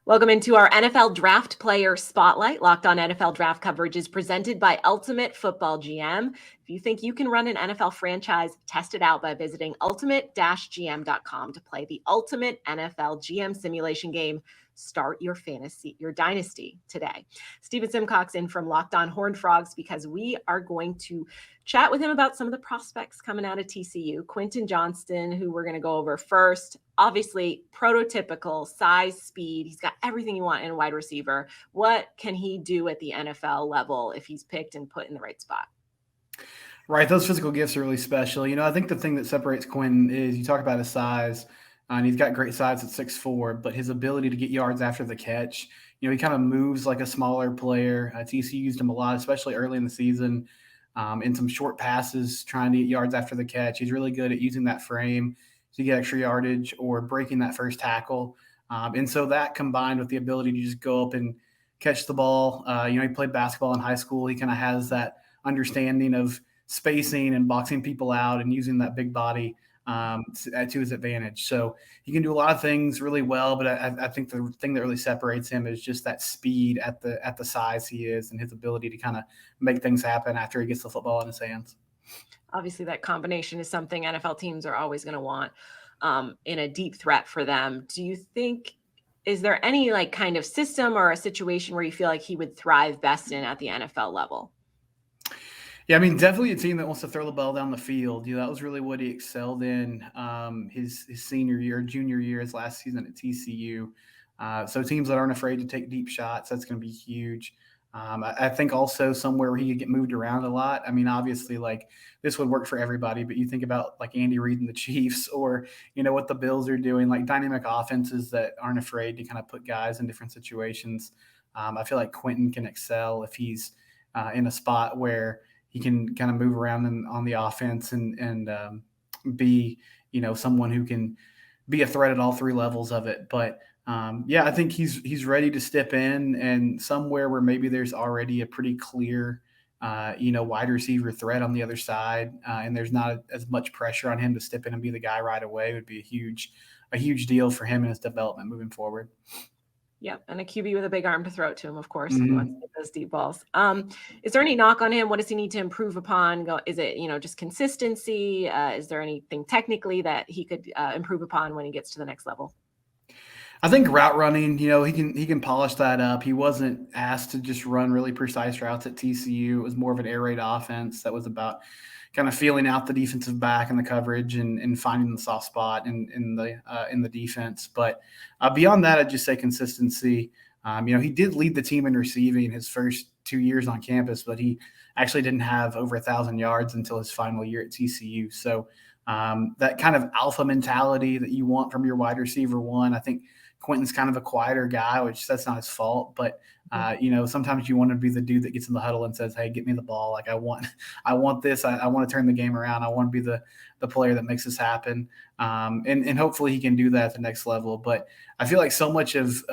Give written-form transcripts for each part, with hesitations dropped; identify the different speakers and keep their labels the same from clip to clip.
Speaker 1: Welcome into our NFL Draft Player Spotlight. Locked On NFL Draft coverage is presented by Ultimate Football GM. If you think you can run an NFL franchise, test it out by visiting ultimate-gm.com to play the ultimate NFL GM simulation game. Start your dynasty today. Steven Simcox in from Locked On Horned Frogs because we are going to chat with him about some of the prospects coming out of TCU. Quentin Johnston, who we're going to go over first. Obviously, prototypical size, speed. He's got everything you want in a wide receiver. What can he do at the NFL level if he's picked and put in the right spot?
Speaker 2: Right. Those physical gifts are really special. I think the thing that separates Quentin is you talk about his size, and he's got great size at 6'4", but his ability to get yards after the catch, he kind of moves like a smaller player. TCU used him a lot, especially early in the season, in some short passes, trying to get yards after the catch. He's really good at using that frame to get extra yardage or breaking that first tackle. And so that combined with the ability to just go up and catch the ball, he played basketball in high school. He kind of has that understanding of spacing and boxing people out and using that big body to his advantage. So he can do a lot of things really well, but I think the thing that really separates him is just that speed at the size he is and his ability to kind of make things happen after he gets the football in his hands.
Speaker 1: Obviously, that combination is something NFL teams are always going to want in a deep threat for them. Do you think, is there any kind of system or a situation where you feel like he would thrive best in at the NFL level?
Speaker 2: Yeah, definitely a team that wants to throw the ball down the field. That was really what he excelled in his senior year, junior year, his last season at TCU. So teams that aren't afraid to take deep shots, that's going to be huge. I think also somewhere where he could get moved around a lot. Obviously, this would work for everybody, but you think about Andy Reid and the Chiefs or, what the Bills are doing, dynamic offenses that aren't afraid to kind of put guys in different situations. I feel like Quentin can excel if he's in a spot where he can kind of move around on the offense and be, someone who can be a threat at all three levels of it. But I think he's ready to step in, and somewhere where maybe there's already a pretty clear, wide receiver threat on the other side, and there's not as much pressure on him to step in and be the guy right away would be a huge deal for him and his development moving forward.
Speaker 1: Yeah, and a QB with a big arm to throw it to him, of course, if he wants to get those deep balls. Is there any knock on him? What does he need to improve upon? Is it, just consistency? Is there anything technically that he could improve upon when he gets to the next level?
Speaker 2: I think route running, he can polish that up. He wasn't asked to just run really precise routes at TCU. It was more of an air raid offense that was about kind of feeling out the defensive back and the coverage and finding the soft spot in the defense. But beyond that, I'd just say consistency. He did lead the team in receiving his first 2 years on campus, but he actually didn't have over 1,000 yards until his final year at TCU. So that kind of alpha mentality that you want from your wide receiver one, I think Quentin's kind of a quieter guy, which that's not his fault, but sometimes you want to be the dude that gets in the huddle and says, "Hey, get me the ball. I want this. I want to turn the game around. I want to be the player that makes this happen." And hopefully he can do that at the next level. But I feel like so much of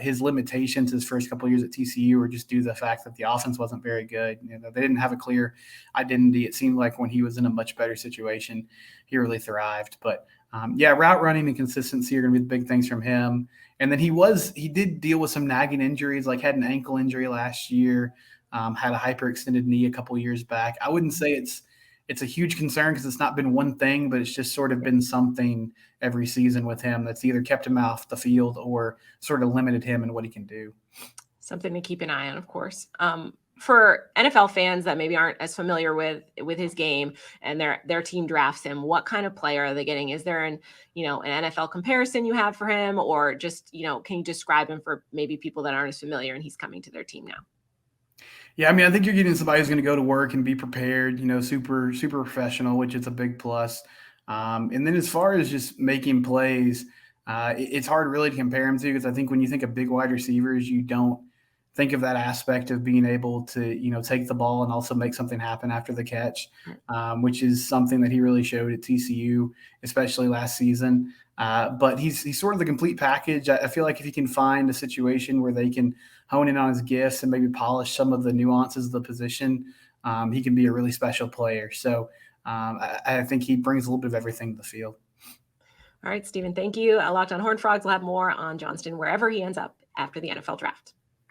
Speaker 2: his limitations his first couple of years at TCU were just due to the fact that the offense wasn't very good. They didn't have a clear identity. It seemed like when he was in a much better situation, he really thrived. But route running and consistency are going to be the big things from him. And then he did deal with some nagging injuries, had an ankle injury last year, had a hyperextended knee a couple years back. I wouldn't say it's a huge concern because it's not been one thing, but it's just sort of been something every season with him that's either kept him off the field or sort of limited him in what he can do.
Speaker 1: Something to keep an eye on, of course. For NFL fans that maybe aren't as familiar with his game and their team drafts him, what kind of player are they getting? Is there an NFL comparison you have for him, or just, can you describe him for maybe people that aren't as familiar and he's coming to their team now?
Speaker 2: Yeah, I think you're getting somebody who's going to go to work and be prepared, super, super professional, which is a big plus. And then as far as just making plays, it's hard really to compare him to, because I think when you think of big wide receivers, you don't think of that aspect of being able to, take the ball and also make something happen after the catch, which is something that he really showed at TCU, especially last season. But he's sort of the complete package. I feel like if he can find a situation where they can hone in on his gifts and maybe polish some of the nuances of the position, he can be a really special player. So I think he brings a little bit of everything to the field.
Speaker 1: All right, Stephen, thank you. Locked on Horned Frogs will have more on Johnston wherever he ends up after the NFL draft.